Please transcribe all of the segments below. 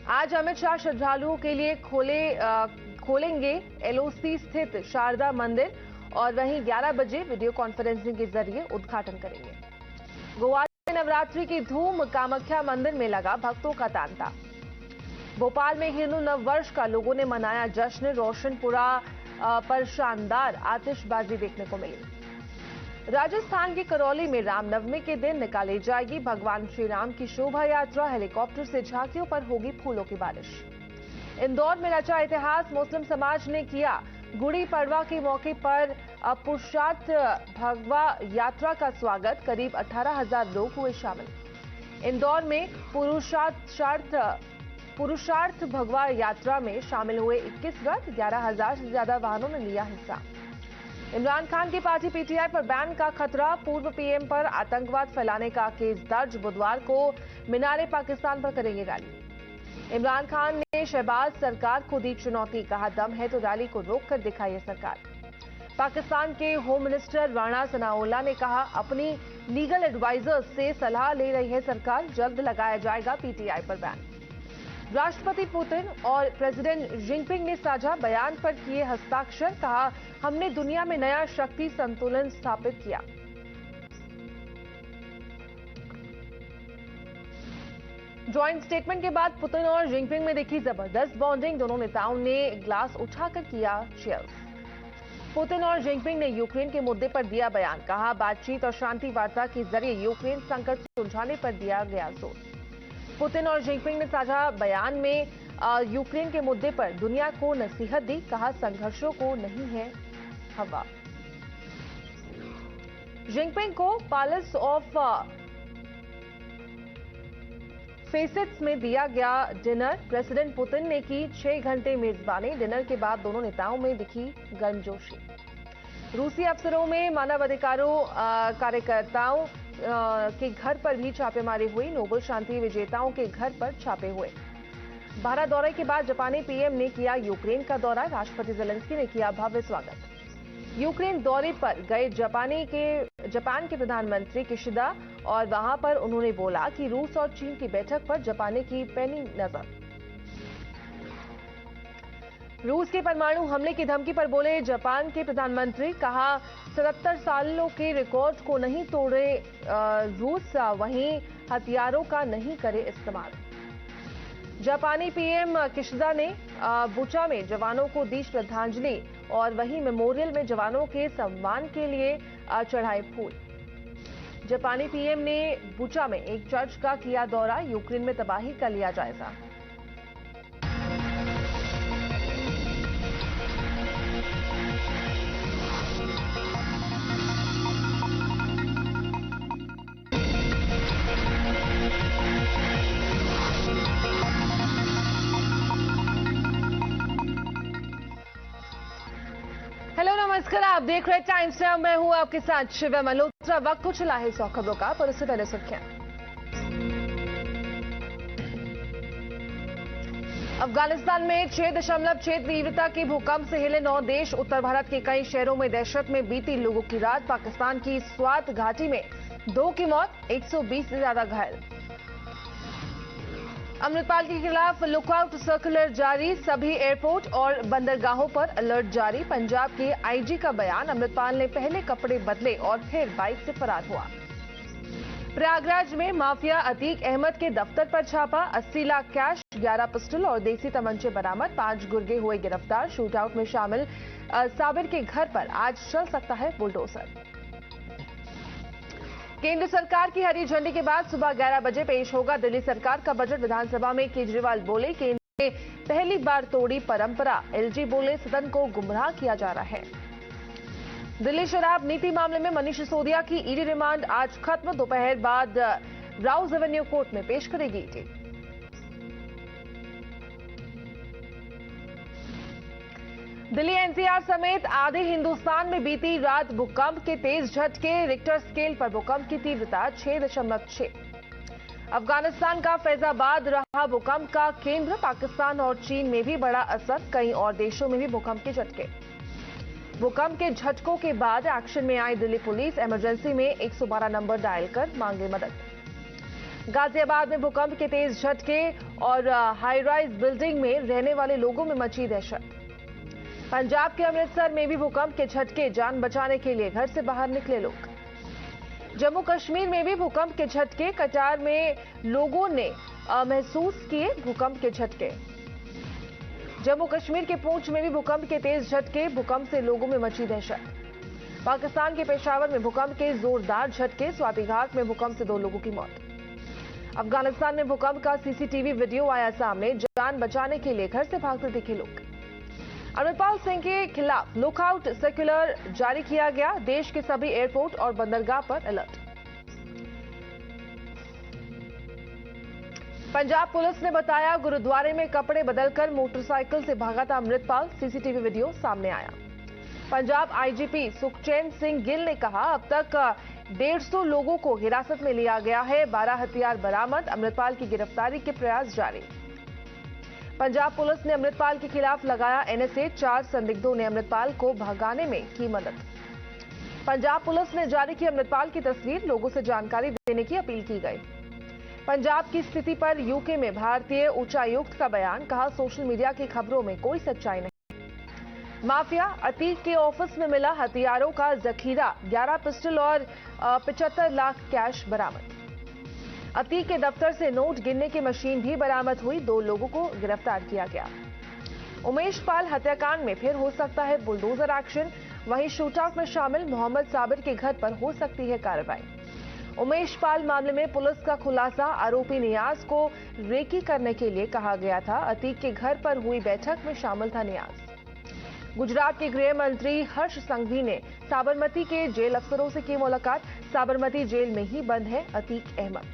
आज अमित शाह श्रद्धालुओं के लिए खोलेंगे एलओसी स्थित शारदा मंदिर और वहीं 11 बजे वीडियो कॉन्फ्रेंसिंग के जरिए उद्घाटन करेंगे। गोवा में नवरात्रि की धूम, कामाख्या मंदिर में लगा भक्तों का तांता। भोपाल में हिंदू नववर्ष का लोगों ने मनाया जश्न, रोशनपुरा पर शानदार आतिशबाजी देखने को मिली। राजस्थान के करौली में रामनवमी के दिन निकाली जाएगी भगवान श्री राम की शोभा यात्रा, हेलीकॉप्टर से झांकियों पर होगी फूलों की बारिश। इंदौर में रचा इतिहास, मुस्लिम समाज ने किया गुड़ी पड़वा के मौके पर पुरुषार्थ भगवा यात्रा का स्वागत, करीब 18,000 लोग हुए शामिल। इंदौर में पुरुषार्थ भगवा यात्रा में शामिल हुए 21 रथ, 11,000 से ज्यादा वाहनों ने लिया हिस्सा। इमरान खान की पार्टी पीटीआई पर बैन का खतरा, पूर्व पीएम पर आतंकवाद फैलाने का केस दर्ज, बुधवार को मीनारे पाकिस्तान पर करेंगे रैली। इमरान खान ने शहबाज सरकार को दी चुनौती, कहा दम है तो रैली को रोककर दिखाइए सरकार। पाकिस्तान के होम मिनिस्टर राणा सनाउल्लाह ने कहा अपनी लीगल एडवाइजर्स से सलाह ले रही है सरकार, जल्द लगाया जाएगा पीटीआई पर बैन। राष्ट्रपति पुतिन और प्रेसिडेंट जिनपिंग ने साझा बयान पर किए हस्ताक्षर, कहा हमने दुनिया में नया शक्ति संतुलन स्थापित किया। ज्वाइंट स्टेटमेंट के बाद पुतिन और जिनपिंग में देखी जबरदस्त बॉन्डिंग, दोनों नेताओं ने ग्लास उठाकर किया चीयर्स। पुतिन और जिनपिंग ने यूक्रेन के मुद्दे पर दिया बयान, कहा बातचीत और शांति वार्ता के जरिए यूक्रेन संकट सुलझाने पर दिया गया जोर। पुतिन और जिनपिंग ने साझा बयान में यूक्रेन के मुद्दे पर दुनिया को नसीहत दी, कहा संघर्षों को नहीं है हवा। जिनपिंग को पैलेस ऑफ फेसिट्स में दिया गया डिनर, प्रेसिडेंट पुतिन ने की 6 घंटे मेजबानी। डिनर के बाद दोनों नेताओं में दिखी गर्मजोशी। रूसी अफसरों में मानवाधिकारों कार्यकर्ताओं के घर पर भी छापेमारी हुई, नोबेल शांति विजेताओं के घर पर छापे हुए। भारत दौरे के बाद जापानी पीएम ने किया यूक्रेन का दौरा, राष्ट्रपति जेलेंस्की ने किया भव्य स्वागत। यूक्रेन दौरे पर गए जापान के प्रधानमंत्री किशिदा और वहां पर उन्होंने बोला कि रूस और चीन की बैठक पर जापान की पैनी नजर। रूस के परमाणु हमले की धमकी पर बोले जापान के प्रधानमंत्री, कहा 77 सालों के रिकॉर्ड को नहीं तोड़े रूस, वहीं हथियारों का नहीं करे इस्तेमाल। जापानी पीएम किशिदा ने बुचा में जवानों को दी श्रद्धांजलि और वहीं मेमोरियल में जवानों के सम्मान के लिए चढ़ाए फूल। जापानी पीएम ने बुचा में एक चर्च का किया दौरा, यूक्रेन में तबाही का लिया जायजा। हेलो नमस्कार, आप देख रहे टाइम्स नाउ, मैं हूं आपके साथ शिवा मल्होत्रा। वक्त कुछ चला है 100 खबरों का, पर उससे पहले सुर्खियां। अफगानिस्तान में 6.6 तीव्रता के भूकंप से हिले 9 देश, उत्तर भारत के कई शहरों में दहशत में बीती लोगों की रात। पाकिस्तान की स्वात घाटी में 2 की मौत, 120 से ज्यादा घायल। अमृतपाल के खिलाफ लुकआउट सर्कुलर जारी, सभी एयरपोर्ट और बंदरगाहों पर अलर्ट जारी। पंजाब के आईजी का बयान, अमृतपाल ने पहले कपड़े बदले और फिर बाइक से फरार हुआ। प्रयागराज में माफिया अतीक अहमद के दफ्तर पर छापा, 80 लाख कैश, 11 पिस्टल और देसी तमंचे बरामद, 5 गुर्गे हुए गिरफ्तार। शूटआउट में शामिल साबिर के घर पर आज चल सकता है बुलडोजर। केंद्र सरकार की हरी झंडी के बाद सुबह 11 बजे पेश होगा दिल्ली सरकार का बजट। विधानसभा में केजरीवाल बोले केंद्र ने पहली बार तोड़ी परंपरा, एलजी बोले सदन को गुमराह किया जा रहा है। दिल्ली शराब नीति मामले में मनीष सिसोदिया की ईडी रिमांड आज खत्म, दोपहर बाद राउज एवेन्यू कोर्ट में पेश करेगी ईडी। दिल्ली एनसीआर समेत आधे हिंदुस्तान में बीती रात भूकंप के तेज झटके, रिक्टर स्केल पर भूकंप की तीव्रता 6.6। अफगानिस्तान का फैजाबाद रहा भूकंप का केंद्र, पाकिस्तान और चीन में भी बड़ा असर, कई और देशों में भी भूकंप के झटके। भूकंप के झटकों के बाद एक्शन में आई दिल्ली पुलिस, इमरजेंसी में 112 नंबर डायल कर मांगे मदद। गाजियाबाद में भूकंप के तेज झटके और हाई राइज बिल्डिंग में रहने वाले लोगों में मची दहशत। पंजाब के अमृतसर में भी भूकंप के झटके, जान बचाने के लिए घर से बाहर निकले लोग। जम्मू कश्मीर में भी भूकंप के झटके, कटार में लोगों ने महसूस किए भूकंप के झटके। जम्मू कश्मीर के पूंछ में भी भूकंप के तेज झटके, भूकंप से लोगों में मची दहशत। पाकिस्तान के पेशावर में भूकंप के जोरदार झटके, स्वाति घाट में भूकंप से 2 लोगों की मौत। अफगानिस्तान में भूकंप का सीसीटीवी वीडियो आया सामने, जान बचाने के लिए घर से भागते दिखे लोग। अमृतपाल सिंह के खिलाफ लुकआउट सर्कुलर जारी किया गया, देश के सभी एयरपोर्ट और बंदरगाह पर अलर्ट। पंजाब पुलिस ने बताया, गुरुद्वारे में कपड़े बदलकर मोटरसाइकिल से भागा था अमृतपाल, सीसीटीवी वीडियो सामने आया। पंजाब आईजीपी सुखचैन सिंह गिल ने कहा, अब तक 150 लोगों को हिरासत में लिया गया है, 12 हथियार बरामद, अमृतपाल की गिरफ्तारी के प्रयास जारी। पंजाब पुलिस ने अमृतपाल के खिलाफ लगाया एनएसए, 4 संदिग्धों ने अमृतपाल को भगाने में की मदद। पंजाब पुलिस ने जारी की अमृतपाल की तस्वीर, लोगों से जानकारी देने की अपील की गई। पंजाब की स्थिति पर यूके में भारतीय उच्चायुक्त का बयान, कहा सोशल मीडिया की खबरों में कोई सच्चाई नहीं। माफिया अतीक के ऑफिस में मिला हथियारों का जखीरा, 11 पिस्टल और 75 लाख कैश बरामद। अतीक के दफ्तर से नोट गिनने की मशीन भी बरामद हुई, 2 लोगों को गिरफ्तार किया गया। उमेश पाल हत्याकांड में फिर हो सकता है बुलडोजर एक्शन, वहीं शूटआउट में शामिल मोहम्मद साबिर के घर पर हो सकती है कार्रवाई। उमेश पाल मामले में पुलिस का खुलासा, आरोपी नियाज को रेकी करने के लिए कहा गया था, अतीक के घर पर हुई बैठक में शामिल था नियाज। गुजरात के गृह मंत्री हर्ष संघवी ने साबरमती के जेल अफसरों से की मुलाकात, साबरमती जेल में ही बंद है अतीक अहमद।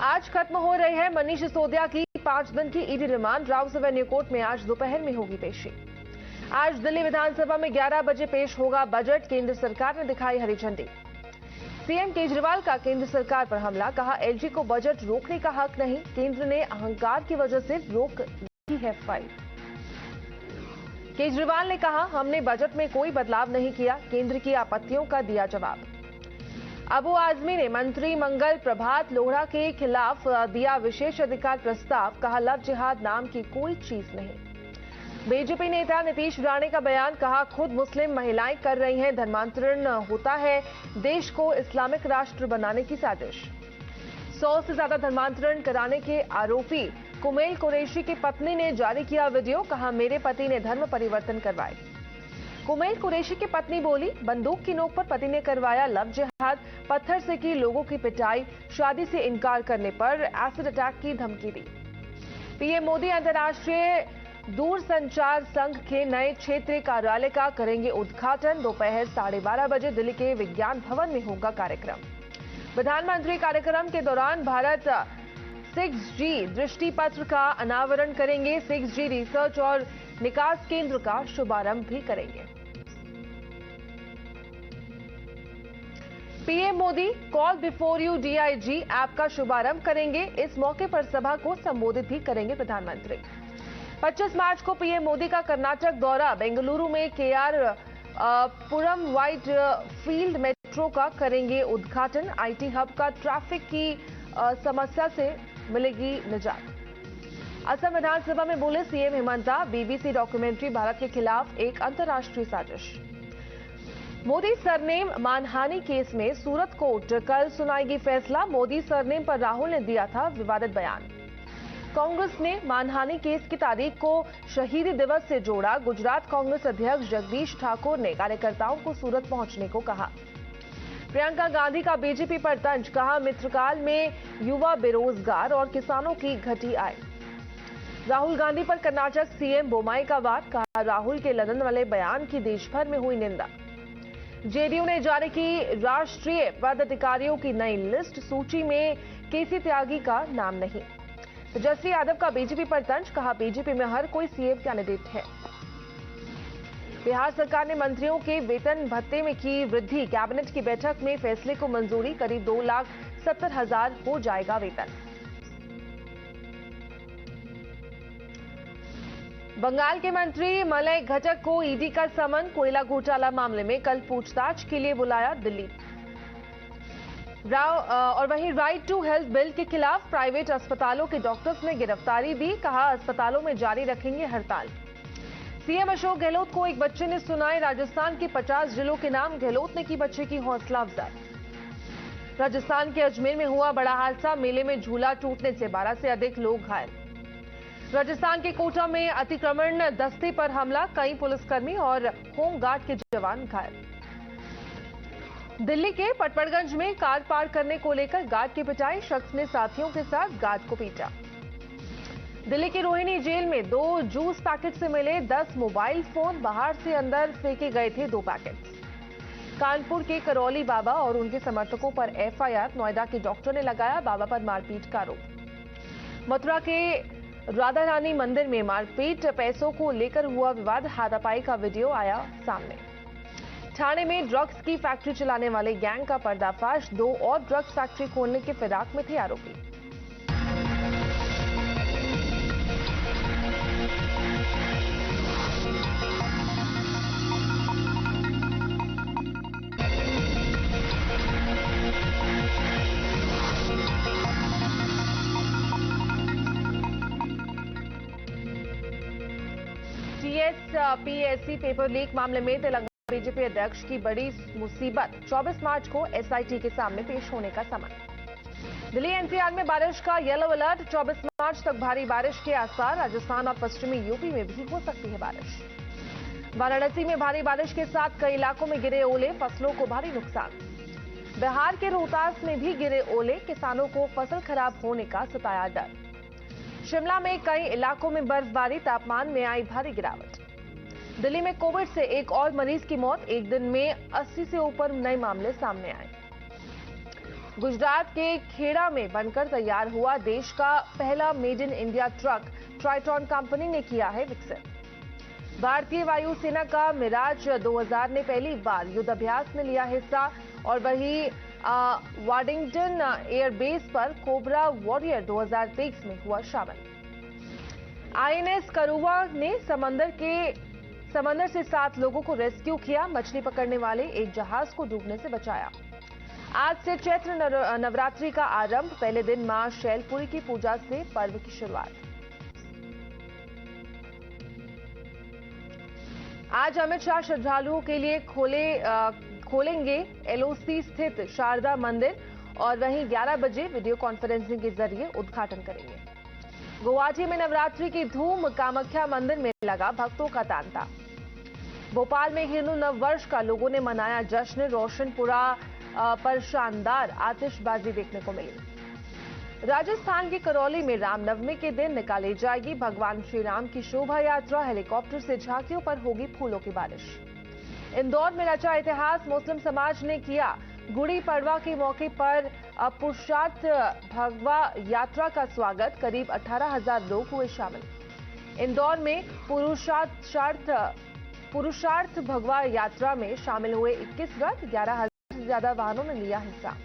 आज खत्म हो रही है मनीष सिसोदिया की 5 दिन की ED remand, Rouse Avenue court में आज दोपहर में होगी पेशी। आज दिल्ली विधानसभा में 11 बजे पेश होगा बजट, केंद्र सरकार ने दिखाई हरी झंडी। सीएम केजरीवाल का केंद्र सरकार पर हमला, कहा एलजी को बजट रोकने का हक नहीं, केंद्र ने अहंकार की वजह से रोक दी है फाइल। केजरीवाल ने कहा, हमने बजट में कोई बदलाव नहीं किया, केंद्र की आपत्तियों का दिया जवाब। अबू आजमी ने मंत्री मंगल प्रभात लोढ़ा के खिलाफ दिया विशेष अधिकार प्रस्ताव, कहा लव जिहाद नाम की कोई चीज नहीं। बीजेपी नेता नीतीश राणे का बयान, कहा खुद मुस्लिम महिलाएं कर रही हैं धर्मांतरण, होता है देश को इस्लामिक राष्ट्र बनाने की साजिश। 100 से ज्यादा धर्मांतरण कराने के आरोपी कुमैल कुरैशी की पत्नी ने जारी किया वीडियो, कहा मेरे पति ने धर्म परिवर्तन करवाए। कुमैल कुरैशी की पत्नी बोली, बंदूक की नोक पर पति ने करवाया लव जिहाद, पत्थर से की लोगों की पिटाई, शादी से इनकार करने पर एसिड अटैक की धमकी दी। पीएम मोदी अंतर्राष्ट्रीय दूरसंचार संघ के नए क्षेत्रीय कार्यालय का करेंगे उद्घाटन, दोपहर 12:30 बजे दिल्ली के विज्ञान भवन में होगा कार्यक्रम। प्रधानमंत्री कार्यक्रम के दौरान भारत 6G दृष्टि पत्र का अनावरण करेंगे, 6G रिसर्च और निकास केंद्र का शुभारंभ भी करेंगे। PM Modi call before you DIG app का शुभारंभ करेंगे, इस मौके पर सभा को संबोधित भी करेंगे प्रधानमंत्री। 25 मार्च को पीएम मोदी का कर्नाटक दौरा, बेंगलुरु में केआर पुरम वाइट फील्ड मेट्रो का करेंगे उद्घाटन, आईटी हब का ट्रैफिक की समस्या से मिलेगी निजात। असम विधानसभा में बोले CM Himanta, BBC documentary Bharat के खिलाफ एक अंतर्राष्ट्रीय साजिश। मोदी सरनेम मानहानि केस में सूरत कोर्ट कल सुनाएगी फैसला, मोदी सरनेम पर राहुल ने दिया था विवादित बयान। कांग्रेस ने मानहानि केस की तारीख को शहीदी दिवस से जोड़ा, गुजरात कांग्रेस अध्यक्ष जगदीश ठाकुर ने कार्यकर्ताओं को सूरत पहुंचने को कहा। प्रियंका गांधी का बीजेपी पर तंज, कहा मित्रकाल में युवा बेरोजगार और किसानों की घटी आय। राहुल गांधी पर कर्नाटक सीएम बोम्मई का वार, कहा राहुल के लंदन वाले बयान की देश भर में हुई निंदा। जेडीयू ने जारी की राष्ट्रीय पदाधिकारियों की नई लिस्ट, सूची में केसी त्यागी का नाम नहीं। तेजस्वी यादव का बीजेपी पर तंज, कहा बीजेपी में हर कोई सीएम कैंडिडेट है। बिहार सरकार ने मंत्रियों के वेतन भत्ते में की वृद्धि, कैबिनेट की बैठक में फैसले को मंजूरी, करीब 2,70,000 हो जाएगा वेतन। बंगाल के मंत्री मलय घटक को ईडी का समन, कोयला घोटाला मामले में कल पूछताछ के लिए बुलाया दिल्ली। और वहीं राइट टू हेल्थ बिल के खिलाफ प्राइवेट अस्पतालों के डॉक्टर्स ने गिरफ्तारी दी, कहा अस्पतालों में जारी रखेंगे हड़ताल। सीएम अशोक गहलोत को एक बच्चे ने सुनाए राजस्थान के 50 जिलों के नाम, गहलोत ने की बच्चे की हौसला अफजाई। राजस्थान के अजमेर में हुआ बड़ा हादसा, मेले में झूला टूटने से 12 से अधिक लोग घायल। राजस्थान के कोटा में अतिक्रमण दस्ते पर हमला, कई पुलिसकर्मी और होमगार्ड के जवान घायल। दिल्ली के पटपड़गंज में कार पार्क करने को लेकर गार्ड की पिटाई, शख्स ने साथियों के साथ गार्ड को पीटा। दिल्ली की रोहिणी जेल में 2 जूस पैकेट से मिले 10 मोबाइल फोन, बाहर से अंदर फेंके गए थे 2 पैकेट। कानपुर के करौली बाबा और उनके समर्थकों पर एफआईआर, नोएडा के डॉक्टर ने लगाया बाबा पर मारपीट का आरोप। मथुरा के राधा रानी मंदिर में मारपीट, पैसों को लेकर हुआ विवाद, हाथापाई का वीडियो आया सामने। ठाणे में ड्रग्स की फैक्ट्री चलाने वाले गैंग का पर्दाफाश, 2 और ड्रग्स फैक्ट्री खोलने के फिराक में थे आरोपी। टीएसपीएससी पेपर लीक मामले में तेलंगाना बीजेपी अध्यक्ष की बड़ी मुसीबत, 24 मार्च को एसआईटी के सामने पेश होने का समय। दिल्ली एनसीआर में बारिश का येलो अलर्ट, 24 मार्च तक भारी बारिश के आसार, राजस्थान और पश्चिमी यूपी में भी हो सकती है बारिश। वाराणसी में भारी बारिश के साथ कई इलाकों में गिरे ओले, फसलों को भारी नुकसान। बिहार के रोहतास में भी गिरे ओले, किसानों को फसल खराब होने का सताया डर। शिमला में कई इलाकों में बर्फबारी, तापमान में आई भारी गिरावट। दिल्ली में कोविड से एक और मरीज की मौत, एक दिन में 80 से ऊपर नए मामले सामने आए। गुजरात के खेड़ा में बनकर तैयार हुआ देश का पहला made in India truck, Triton company ने किया है विकसित। भारतीय वायुसेना का मिराज 2000 ने पहली बार युद्ध अभ्यास में लिया हिस्सा, और वहीं वाडिंगटन एयरबेस पर कोबरा वॉरियर 2023 में हुआ शामिल। आईएनएस करुवा ने समंदर से 7 लोगों को रेस्क्यू किया, मछली पकड़ने वाले एक जहाज को डूबने से बचाया। आज से चैत्र नवरात्रि का आरंभ, पहले दिन मां शैलपुरी की पूजा से पर्व की शुरुआत। आज अमित शाह श्रद्धालुओं के लिए खोलेंगे एलओसी स्थित शारदा मंदिर, और वहीं 11 बजे वीडियो कॉन्फ्रेंसिंग के जरिए उद्घाटन करेंगे। गुवाहाटी में नवरात्रि की धूम, कामाख्या मंदिर में लगा भक्तों का तांता। भोपाल में हिंदू नववर्ष का लोगों ने मनाया जश्न, रोशनपुरा पर शानदार आतिशबाजी देखने को मिली। राजस्थान के करौली में रामनवमी के दिन निकाली जाएगी भगवान श्री राम की शोभा यात्रा, हेलीकॉप्टर से झांकियों पर होगी फूलों की बारिश। इंदौर में रचा इतिहास, मुस्लिम समाज ने किया गुड़ी पड़वा के मौके पर पुरुषार्थ भगवा यात्रा का स्वागत, करीब 18,000 लोग हुए शामिल। इंदौर में पुरुषार्थ भगवा यात्रा में शामिल हुए 21 रथ, 11,000 से ज्यादा वाहनों ने लिया हिस्सा।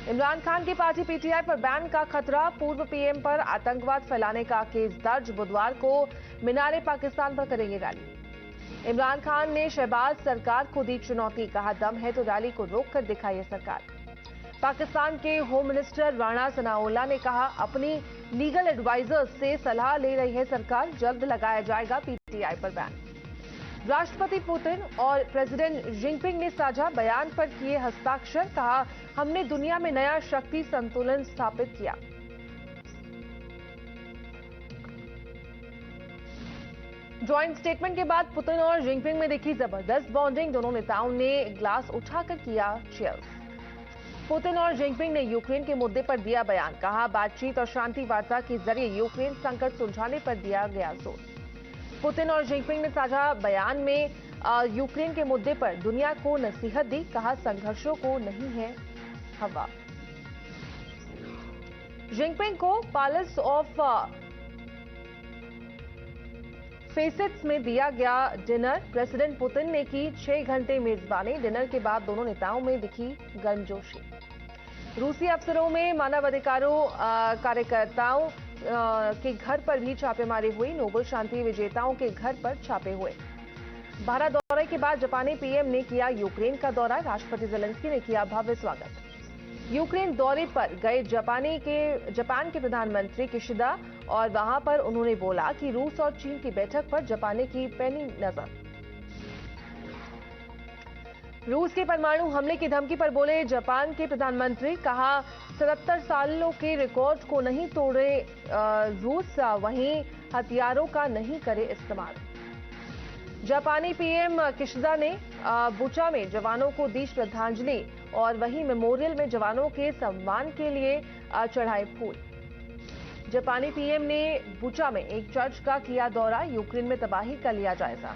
इमरान खान की पार्टी पीटीआई पर बैन का खतरा, पूर्व पीएम पर आतंकवाद फैलाने का केस दर्ज, बुधवार को मीनारे पाकिस्तान पर करेंगे रैली। इमरान खान ने शहबाज सरकार को दी चुनौती, कहा दम है तो रैली को रोककर दिखाइए सरकार। पाकिस्तान के होम मिनिस्टर राणा सनाउल्लाह ने कहा अपनी लीगल एडवाइजर्स से सलाह ले रही है सरकार, जल्द लगाया जाएगा पीटीआई पर बैन। राष्ट्रपति पुतिन और प्रेसिडेंट जिनपिंग ने साझा बयान पर किए हस्ताक्षर, कहा हमने दुनिया में नया शक्ति संतुलन स्थापित किया। ज्वाइंट स्टेटमेंट के बाद पुतिन और जिनपिंग में देखी जबरदस्त बॉन्डिंग, दोनों नेताओं ने ग्लास उठाकर किया चीयर्स। पुतिन और जिनपिंग ने यूक्रेन के मुद्दे पर दिया बयान, कहा बातचीत और शांति वार्ता के जरिए यूक्रेन संकट सुलझाने पर दिया गया जोर। पुतिन और जिनपिंग ने साझा बयान में यूक्रेन के मुद्दे पर दुनिया को नसीहत दी, कहा संघर्षों को नहीं है हवा। जिनपिंग को पैलेस ऑफ फेसिट्स में दिया गया डिनर, प्रेसिडेंट पुतिन ने की 6 घंटे मेजबानी, डिनर के बाद दोनों नेताओं में दिखी गर्मजोशी। रूसी अफसरों में मानवाधिकारों कार्यकर्ताओं के घर पर भी छापेमारी हुई, नोबेल शांति विजेताओं के घर पर छापे हुए। भारत दौरे के बाद जापानी पीएम ने किया यूक्रेन का दौरा, राष्ट्रपति जेलेंस्की ने किया भव्य स्वागत। यूक्रेन दौरे पर गए जापान के प्रधानमंत्री किशिदा, और वहां पर उन्होंने बोला कि रूस और चीन की बैठक पर जापान की पैनी नजर। रूस के परमाणु हमले की धमकी पर बोले जापान के प्रधानमंत्री, कहा 77 सालों के रिकॉर्ड को नहीं तोड़े रूस, वहीं हथियारों का नहीं करे इस्तेमाल। जापानी पीएम किशिदा ने बुचा में जवानों को दी श्रद्धांजलि, और वहीं मेमोरियल में जवानों के सम्मान के लिए चढ़ाए फूल। जापानी पीएम ने बुचा में एक चर्च का किया दौरा, यूक्रेन में तबाही का लिया जायजा।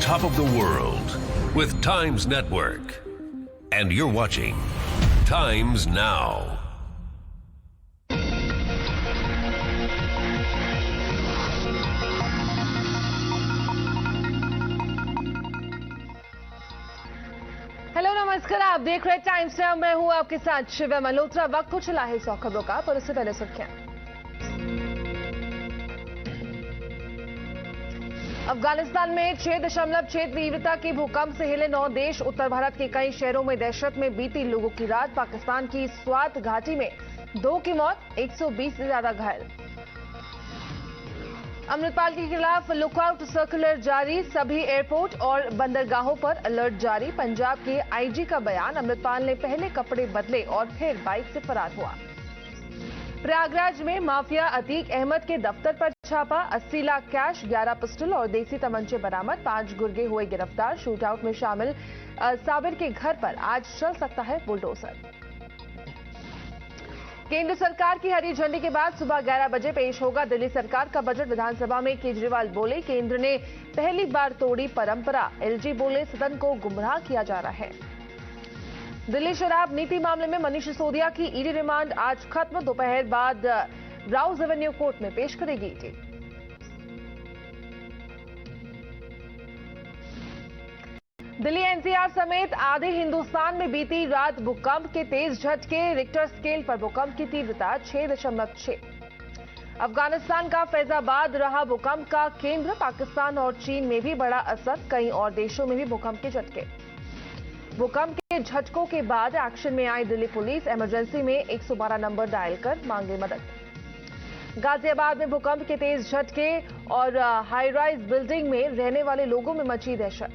Top of the world with Times Network. And you're watching Times Now. Hello नमस्कार, आप देख रहे टाइम्स नाउ। मैं हूं आपके साथ शिवा मल्होत्रा। वक्त कुछ चला है 100 खबरों का, पर उससे पहले सुर्खियां। अफगानिस्तान में 6.6 तीव्रता की भूकंप से हिले 9 देश। उत्तर भारत के कई शहरों में दहशत में बीती लोगों की रात। पाकिस्तान की स्वात घाटी में 2 की मौत, 120 से ज्यादा घायल। अमृतपाल के खिलाफ लुकआउट सर्कुलर जारी, सभी एयरपोर्ट और बंदरगाहों पर अलर्ट जारी। पंजाब के आईजी का बयान, अमृतपाल ने पहले कपड़े बदले और फिर बाइक से फरार हुआ। प्रयागराज में माफिया अतीक अहमद के दफ्तर पर छापा, 80 लाख कैश, 11 पिस्टल और देसी तमंचे बरामद। 5 गुर्गे हुए गिरफ्तार। शूटआउट में शामिल साबिर के घर पर आज चल सकता है बुलडोजर। केंद्र सरकार की हरी झंडी के बाद सुबह 11 बजे पेश होगा दिल्ली सरकार का बजट। विधानसभा में केजरीवाल बोले, केंद्र ने पहली बार तोड़ी परंपरा। एलजी बोले, सदन को गुमराह किया जा रहा है। दिल्ली शराब नीति मामले में मनीष सिसोदिया की ईडी रिमांड आज खत्म। दोपहर बाद राउज एवेन्यू कोर्ट में पेश करेगी ईडी। दिल्ली एनसीआर समेत आधे हिंदुस्तान में बीती रात भूकंप के तेज झटके। रिक्टर स्केल पर भूकंप की तीव्रता 6.6। अफगानिस्तान का फैजाबाद रहा भूकंप का केंद्र। पाकिस्तान और चीन में भी बड़ा असर, कई और देशों में भी भूकंप के झटके। भूकंप के झटकों के बाद एक्शन में आई दिल्ली पुलिस। इमरजेंसी में 112 नंबर डायल कर मांगे मदद। गाजियाबाद में भूकंप के तेज झटके और हाई राइज बिल्डिंग में रहने वाले लोगों में मची दहशत।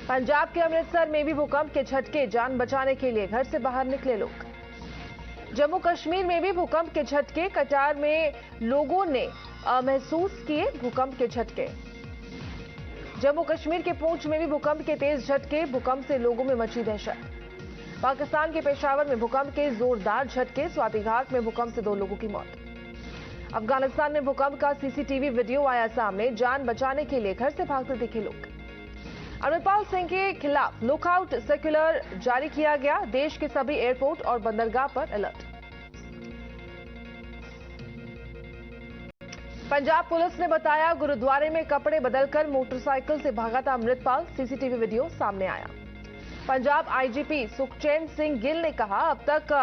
पंजाब के अमृतसर में भी भूकंप के झटके, जान बचाने के लिए घर से बाहर निकले लोग। जम्मू कश्मीर में भी भूकंप के झटके, कटार में लोगों ने महसूस किए भूकंप के झटके। जम्मू कश्मीर के पूंछ में भी भूकंप के तेज झटके, भूकंप से लोगों में मची दहशत। पाकिस्तान के पेशावर में भूकंप के जोरदार झटके, स्वाति घाट में भूकंप से 2 लोगों की मौत। अफगानिस्तान में भूकंप का सीसीटीवी वीडियो आया सामने, जान बचाने के लिए घर से भागते दिखे लोग। अमृतपाल सिंह के खिलाफ लुकआउट सर्कुलर जारी किया गया, देश के सभी एयरपोर्ट और बंदरगाह पर अलर्ट। पंजाब पुलिस ने बताया, गुरुद्वारे में कपड़े बदलकर मोटरसाइकिल से भागा था अमृतपाल। सीसीटीवी वीडियो सामने आया। पंजाब आईजीपी सुखचैन सिंह गिल ने कहा, अब तक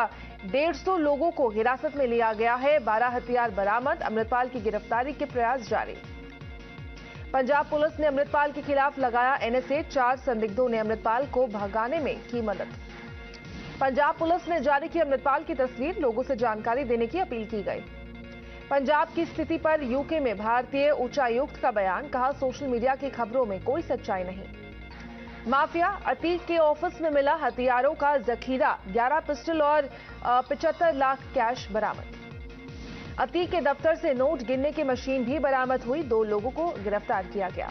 150 लोगों को हिरासत में लिया गया है, 12 हथियार बरामद। अमृतपाल की गिरफ्तारी के प्रयास जारी। पंजाब पुलिस ने अमृतपाल के खिलाफ लगाया एनएसए, 4 संदिग्धों ने अमृतपाल को भगाने में की मदद। पंजाब पुलिस ने जारी की अमृतपाल की तस्वीर, लोगों से जानकारी देने की अपील की गई। पंजाब की स्थिति पर यूके में भारतीय उच्चायुक्त का बयान, कहा सोशल मीडिया की खबरों में कोई सच्चाई नहीं। माफिया अतीक के ऑफिस में मिला हथियारों का जखीरा, 11 पिस्टल और 75 लाख कैश बरामद। अतीक के दफ्तर से नोट गिनने की मशीन भी बरामद हुई, 2 लोगों को गिरफ्तार किया गया।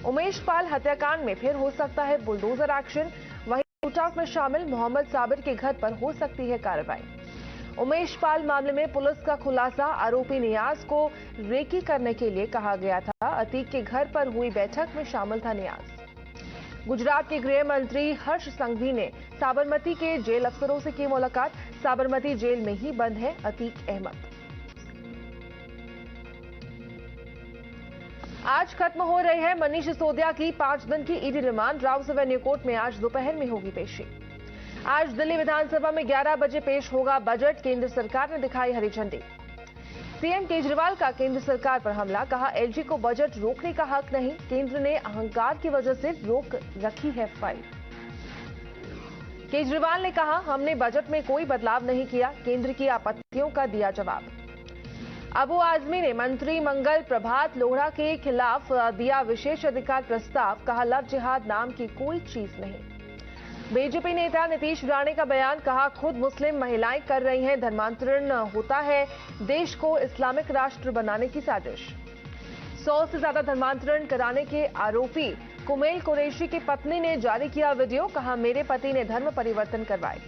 उमेश पाल हत्याकांड में फिर हो सकता है बुलडोजर एक्शन, वहीं शूटआउट में शामिल मोहम्मद साबिर के घर पर हो सकती है कार्रवाई। उमेश पाल मामले में पुलिस का खुलासा, आरोपी नियाज को रेकी करने के लिए कहा गया था। अतीक के घर पर हुई बैठक में शामिल था नियाज। गुजरात के गृह मंत्री हर्ष संघवी ने साबरमती के जेल अफसरों से की मुलाकात, साबरमती जेल में ही बंद है अतीक अहमद। आज खत्म हो रही है मनीष सिसोदिया की 5 दिन की ED remand. Rouse Avenue court में आज दोपहर में होगी पेशी। आज दिल्ली विधानसभा में 11 बजे पेश होगा बजट। केंद्र सरकार ने दिखाई हरी झंडी। सीएम केजरीवाल का केंद्र सरकार पर हमला, कहा एलजी को बजट रोकने का हक नहीं, केंद्र ने अहंकार की वजह से रोक रखी है फाइल। केजरीवाल ने कहा हमने बजट में कोई बदलाव नहीं किया, केंद्र की आपत्तियों का दिया जवाब। अबू आजमी ने मंत्री मंगल प्रभात लोढ़ा के खिलाफ दिया विशेष अधिकार प्रस्ताव, कहा लव जिहाद नाम की कोई चीज नहीं। बीजेपी नेता नीतीश राणे का बयान, कहा खुद मुस्लिम महिलाएं कर रही हैं धर्मांतरण, होता है देश को इस्लामिक राष्ट्र बनाने की साजिश। 100 से ज्यादा धर्मांतरण कराने के आरोपी कुमैल कुरैशी की पत्नी ने जारी किया वीडियो, कहा मेरे पति ने धर्म परिवर्तन करवाए।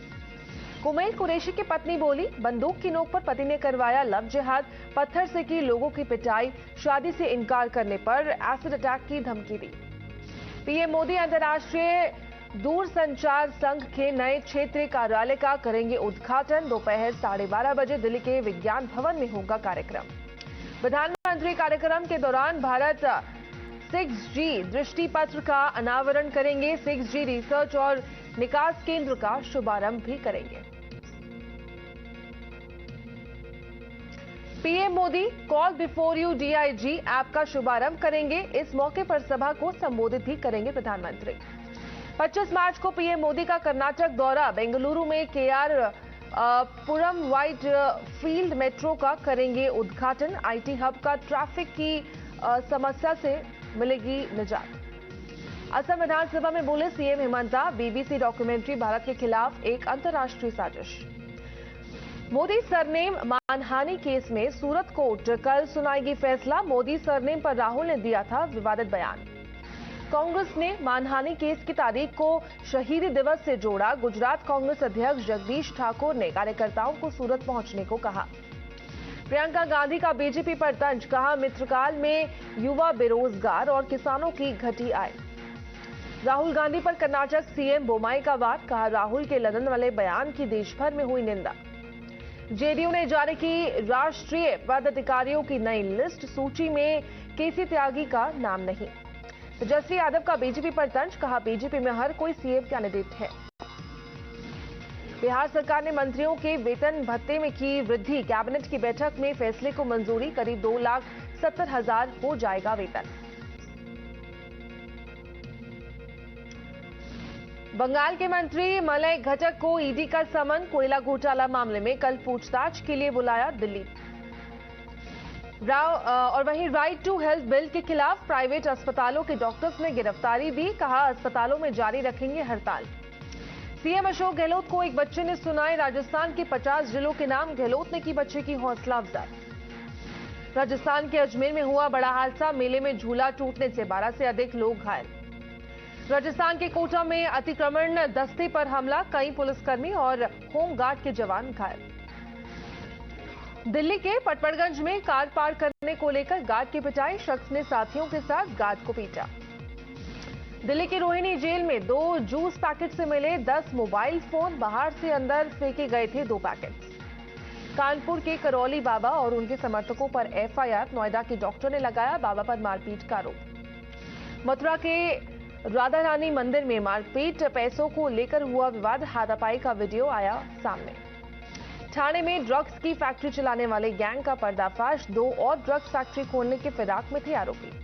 कुमैल कुरैशी की पत्नी बोली बंदूक की नोक पर पति ने करवाया लव जिहाद, पत्थर से की लोगों की पिटाई, शादी से इनकार करने पर एसिड अटैक की धमकी दी। पीएम मोदी अंतर्राष्ट्रीय दूरसंचार संघ के नए क्षेत्रीय कार्यालय का करेंगे उद्घाटन। दोपहर 12:30 बजे दिल्ली के विज्ञान भवन में होगा कार्यक्रम। प्रधानमंत्री कार्यक्रम के दौरान भारत 6G दृष्टि पत्र का अनावरण करेंगे। 6G रिसर्च और निकास केंद्र का शुभारंभ भी करेंगे। PM Modi call before you DIG app का शुभारंभ करेंगे। इस मौके पर सभा को संबोधित भी करेंगे प्रधानमंत्री। 25 मार्च को पीएम मोदी का कर्नाटक दौरा, बेंगलुरु में केआर पुरम व्हाइट फील्ड मेट्रो का करेंगे उद्घाटन। आईटी हब का ट्रैफिक की समस्या से मिलेगी निजात। असम विधानसभा में बोले CM Himanta, BBC documentary Bharat के खिलाफ एक अंतर्राष्ट्रीय साजिश। मोदी सरनेम मानहानि केस में सूरत कोर्ट कल सुनाएगी फैसला। मोदी सरनेम पर राहुल ने दिया था विवादित बयान। कांग्रेस ने मानहानि केस की तारीख को शहीद दिवस से जोड़ा। गुजरात कांग्रेस अध्यक्ष जगदीश ठाकुर ने कार्यकर्ताओं को सूरत पहुंचने को कहा। प्रियंका गांधी का बीजेपी पर तंज, कहा मित्रकाल में युवा बेरोजगार और किसानों की घटी आय। राहुल गांधी पर कर्नाटक सीएम बोम्मई का वार, कहा राहुल के लंदन वाले बयान की देश भर में हुई निंदा। जेडीयू ने जारी की राष्ट्रीय पदाधिकारियों की नई लिस्ट, सूची में केसी त्यागी का नाम नहीं। तेजस्वी यादव का बीजेपी पर तंज, कहा बीजेपी में हर कोई सीएम कैंडिडेट है। बिहार सरकार ने मंत्रियों के वेतन भत्ते में की वृद्धि, कैबिनेट की बैठक में फैसले को मंजूरी, करीब 2,70,000 हो जाएगा वेतन। बंगाल के मंत्री मलय घटक को ईडी का समन, कोयला घोटाला मामले में कल पूछताछ के लिए बुलाया दिल्ली। और वहीं राइट टू हेल्थ बिल के खिलाफ प्राइवेट अस्पतालों के डॉक्टर्स ने गिरफ्तारी दी, कहा अस्पतालों में जारी रखेंगे हड़ताल। सीएम अशोक गहलोत को एक बच्चे ने सुनाए राजस्थान के 50 जिलों के नाम, गहलोत ने की बच्चे की हौसला अफजाई। राजस्थान के अजमेर में हुआ बड़ा हादसा, मेले में झूला टूटने से 12 से अधिक लोग घायल। राजस्थान के कोटा में अतिक्रमण दस्ते पर हमला, कई पुलिसकर्मी और होमगार्ड के जवान घायल। दिल्ली के पटपड़गंज में कार पार करने को लेकर गार्ड की पिटाई, शख्स ने साथियों के साथ गार्ड को पीटा। दिल्ली की रोहिणी जेल में 2 जूस पैकेट से मिले 10 मोबाइल फोन, बाहर से अंदर फेंके गए थे 2 पैकेट। कानपुर के करौली बाबा और उनके समर्थकों पर एफआईआर, नोएडा की डॉक्टर ने लगाया बाबा पर मारपीट का आरोप। मथुरा के राधा रानी मंदिर में मारपीट, पैसों को लेकर हुआ विवाद, हाथापाई का वीडियो आया सामने। ठाणे में ड्रग्स की फैक्ट्री चलाने वाले गैंग का पर्दाफाश, 2 और ड्रग्स फैक्ट्री खोलने के फिराक में थे आरोपी।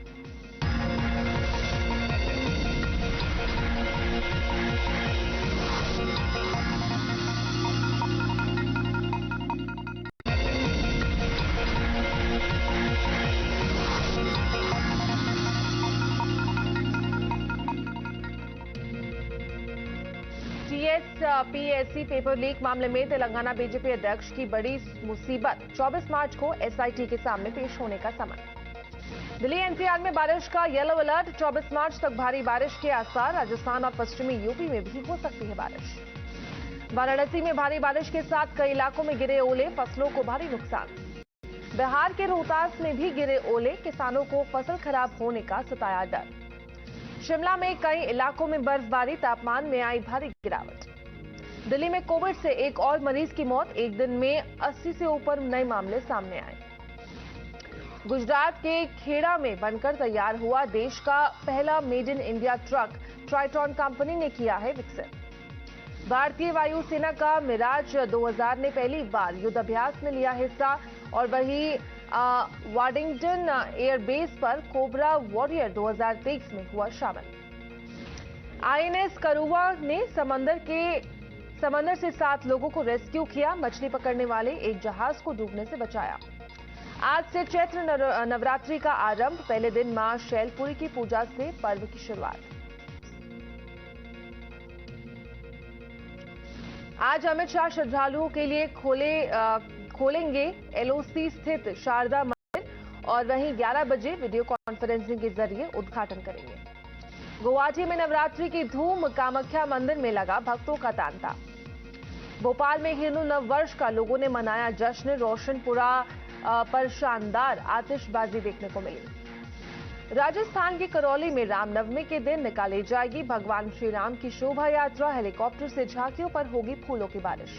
टीएसपीएससी पेपर लीक मामले में तेलंगाना बीजेपी अध्यक्ष की बड़ी मुसीबत, 24 मार्च को एसआईटी के सामने पेश होने का समन। दिल्ली एनसीआर में बारिश का येलो अलर्ट, 24 मार्च तक भारी बारिश के आसार। राजस्थान और पश्चिमी यूपी में भी हो सकती है बारिश। वाराणसी में भारी बारिश के साथ कई इलाकों में गिरे ओले, फसलों को भारी नुकसान। बिहार के रोहतास में भी गिरे ओले, किसानों को फसल खराब होने का सताया डर। शिमला में कई इलाकों में बर्फबारी, तापमान में आई भारी गिरावट। दिल्ली में कोविड से एक और मरीज की मौत, एक दिन में 80 से ऊपर नए मामले सामने आए। गुजरात के खेड़ा में बनकर तैयार हुआ देश का पहला made in India truck Triton company ने किया है विकसित। भारतीय वायुसेना का मिराज 2000 ने पहली बार युद्ध अभ्यास में लिया हिस्सा और वहीं वाडिंगटन एयरबेस पर कोबरा वॉरियर 2023 में हुआ शामिल। आईएनएस करुआ ने समंदर से 7 लोगों को रेस्क्यू किया। मछली पकड़ने वाले एक जहाज को डूबने से बचाया। आज से चैत्र नवरात्रि का आरंभ। पहले दिन मां शैलपुरी की पूजा से पर्व की शुरुआत। आज अमित शाह श्रद्धालुओं के लिए खोलेंगे एलओसी स्थित शारदा मंदिर और वहीं 11 बजे वीडियो कॉन्फ्रेंसिंग के जरिए उद्घाटन करेंगे। गुवाहाटी में नवरात्रि की धूम। कामाख्या मंदिर में लगा भक्तों का तांता। भोपाल में हिंदू नववर्ष का लोगों ने मनाया जश्न। रोशनपुरा पर शानदार आतिशबाजी देखने को मिली। राजस्थान के करौली में रामनवमी के दिन निकाली जाएगी भगवान श्री राम की शोभा यात्रा। हेलीकॉप्टर से झांकियों पर होगी फूलों की बारिश।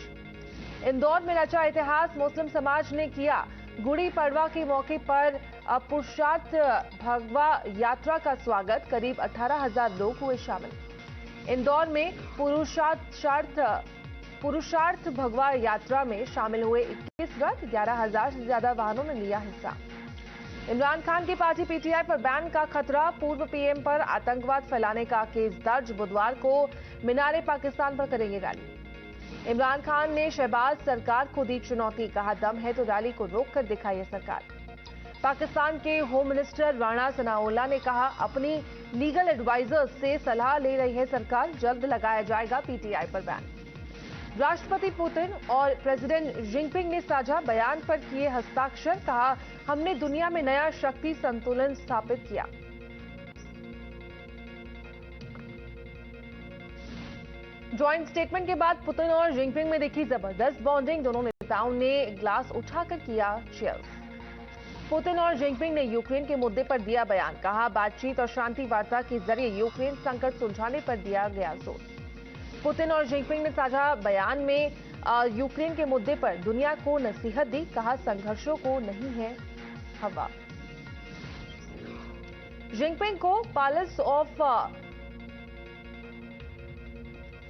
इंदौर में रचा इतिहास। मुस्लिम समाज ने किया गुड़ी पड़वा के मौके पर पुरुषार्थ भगवा यात्रा का स्वागत। करीब 18,000 लोग हुए शामिल। इंदौर में पुरुषार्थ भगवा यात्रा में शामिल हुए 21 रथ। 11,000 से ज्यादा वाहनों ने लिया हिस्सा। इमरान खान की पार्टी पीटीआई पर बैन का खतरा। पूर्व पीएम पर आतंकवाद फैलाने का केस दर्ज। बुधवार को मीनारे पाकिस्तान पर करेंगे रैली। इमरान खान ने शहबाज सरकार को दी चुनौती। कहा दम है तो रैली को रोककर दिखाइए सरकार। पाकिस्तान के होम मिनिस्टर राणा सनाउल्लाह ने कहा अपनी लीगल एडवाइजर्स से सलाह ले रही है सरकार। जल्द लगाया जाएगा पीटीआई पर बैन। राष्ट्रपति पुतिन और प्रेसिडेंट जिनपिंग ने साझा बयान पर किए हस्ताक्षर। कहा हमने दुनिया में नया शक्ति संतुलन स्थापित किया। ज्वाइंट स्टेटमेंट के बाद पुतिन और जिनपिंग में दिखी जबरदस्त बॉन्डिंग। दोनों नेताओं ने ग्लास उठाकर किया चीयर्स। पुतिन और जिनपिंग ने यूक्रेन के मुद्दे पर दिया बयान। कहा बातचीत और शांति वार्ता के जरिए यूक्रेन संकट सुलझाने पर दिया गया जोर। पुतिन और जिनपिंग ने साझा बयान में यूक्रेन के मुद्दे पर दुनिया को नसीहत दी। कहा संघर्षों को नहीं है हवा। जिनपिंग को पैलेस ऑफ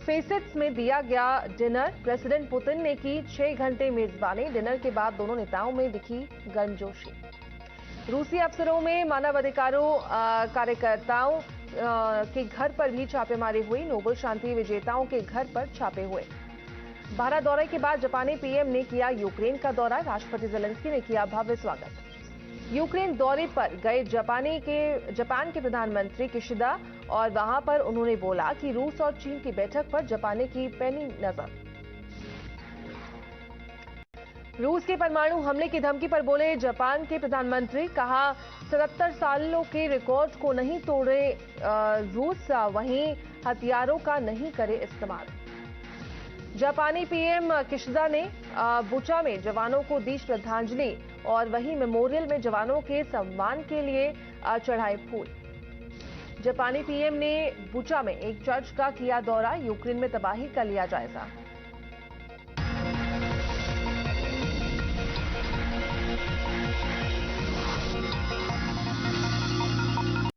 फेसिट्स में दिया गया डिनर। प्रेसिडेंट पुतिन ने की 6 घंटे मेजबानी। डिनर के बाद दोनों नेताओं में दिखी गर्मजोशी। रूसी अफसरों में मानवाधिकारों कार्यकर्ताओं के घर पर भी छापेमारी हुई। नोबेल शांति विजेताओं के घर पर छापे हुए। भारत दौरे के बाद जापानी पीएम ने किया यूक्रेन का दौरा। राष्ट्रपति जेलेंस्की ने किया भव्य स्वागत। यूक्रेन दौरे पर गए जापान के प्रधानमंत्री किशिदा और वहां पर उन्होंने बोला कि रूस और चीन की बैठक पर जापान की पैनी नजर। रूस के परमाणु हमले की धमकी पर बोले जापान के प्रधानमंत्री। कहा 77 सालों के रिकॉर्ड को नहीं तोड़े रूस। वहीं हथियारों का नहीं करे इस्तेमाल। जापानी पीएम किशिदा ने बुचा में जवानों को दी श्रद्धांजलि और वहीं मेमोरियल में जवानों के सम्मान के लिए चढ़ाए फूल। जापानी पीएम ने बुचा में एक चर्च का किया दौरा। यूक्रेन में तबाही का लिया जायजा।